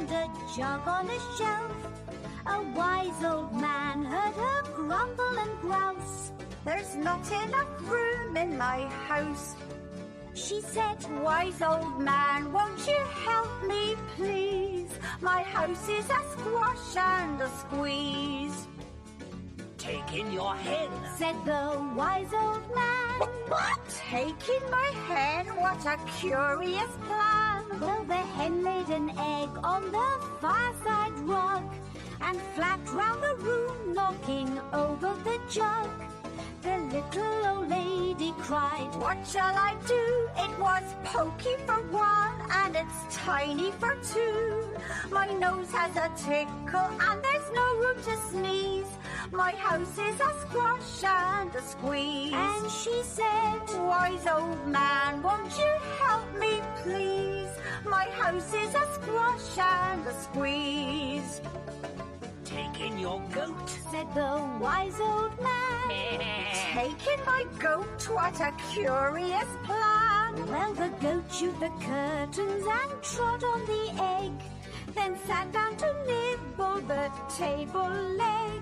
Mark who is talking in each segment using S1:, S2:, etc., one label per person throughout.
S1: found a jug on a shelf. A wise old man heard her grumble and grouse.
S2: There's not enough room in my house.
S1: She said,
S2: Wise old man, won't you help me please? My house is a squash and a squeeze.
S3: Take in your hen,
S1: said the wise old man.
S2: What? Take in my hen? What a curious plan.
S1: Well, the hen laid an egg on the fireside rug and flapped round the room, knocking over the jug. The little old lady cried,
S2: What shall I do? It was pokey for one and it's tiny for two. My nose has a tickle and there's no room to sneeze. My house is a squash and a squeeze.
S1: And she said,
S2: Wise old man, won't you help me please? My house is a squash and a squeeze.
S3: take in your goat,
S1: said the wise old man.
S2: Take in my goat, what a curious plan.
S1: Well, the goat chewed the curtains and trod on the egg, then sat down to nibble the table leg.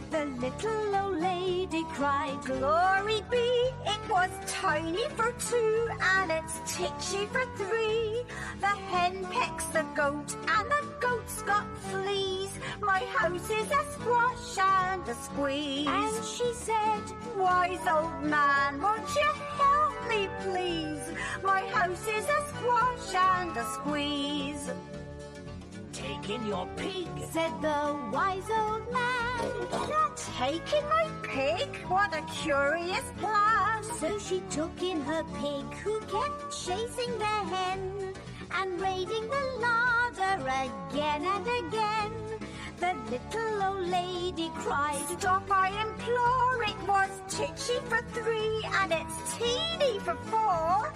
S1: The little old lady cried,
S2: Glory be, it was tiny for two and it's titchy for three. The hen pecks the goat and the goat's got fleas. My house is a squash and a squeeze.
S1: And she said,
S2: Wise old man, won't you help me please? My house is a squash and a squeeze.
S3: take in your pig,
S1: said the wise old man.
S2: Take in my pig, what a curious plan.
S1: So she took in her pig, who kept chasing the hen and raiding the larder again and again. The little old lady cried,
S2: Stop, I implore, it was titchy for three and it's teeny for four.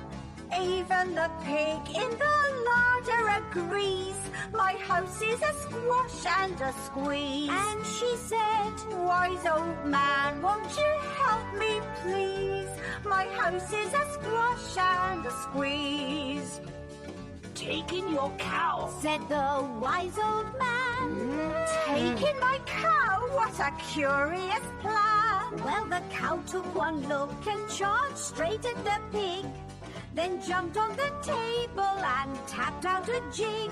S2: Even the pig in the larder agrees. My house is a squash and a squeeze.
S1: And she said,
S2: Wise old man, won't you help me please? My house is a squash and a squeeze.
S3: take in your cow,
S1: said the wise old man.
S2: Take in my cow, what a curious plan.
S1: Well, the cow took one look and charged straight at the pig, then jumped on the table and tapped out a jig.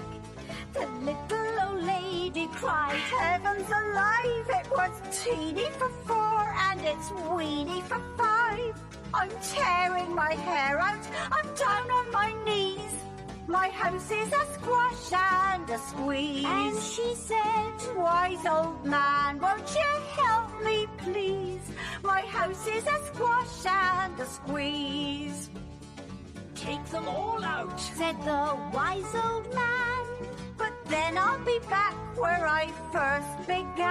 S1: The little old lady cried,
S2: Heavens alive, it was teeny for four and it's weeny for five. I'm tearing my hair out, I'm down on my knees. My house is a squash and a squeeze.
S1: And she said,
S2: Wise old man, won't you help me please? My house is a squash and a squeeze.
S3: take them all out,
S1: said the wise old man.
S2: But then I'll be back where I first began.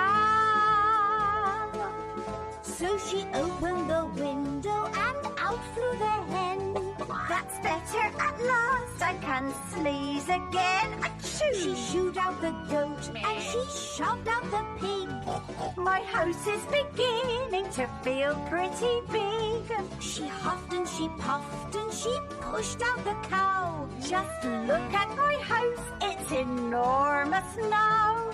S1: So she opened the window and out flew the hen.
S2: That's better at last, I can sneeze again. Achoo!
S1: She shooed out the goat and she shoved out the pig.
S2: My house is beginning to feel pretty big.
S1: She huffed and she puffed and she pushed out the cow.
S2: Just look at my house, it's enormous now.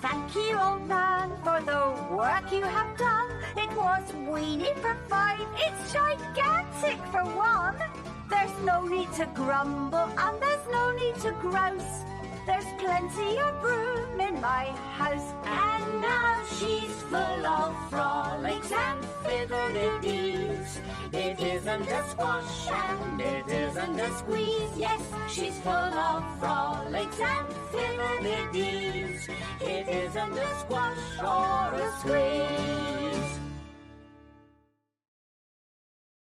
S2: Thank you, old man, for the work you have done. It was weeny for five, it's gigantic for one. There's no need to grumble and there's no need to grouse. There's plenty of room in my house.
S1: And now she's full of frolics and fiddle-de-dees. It isn't a squash and it isn't a squeeze. Yes, she's full of frolics and fiddle-de-dees. It isn't a squash or a squeeze.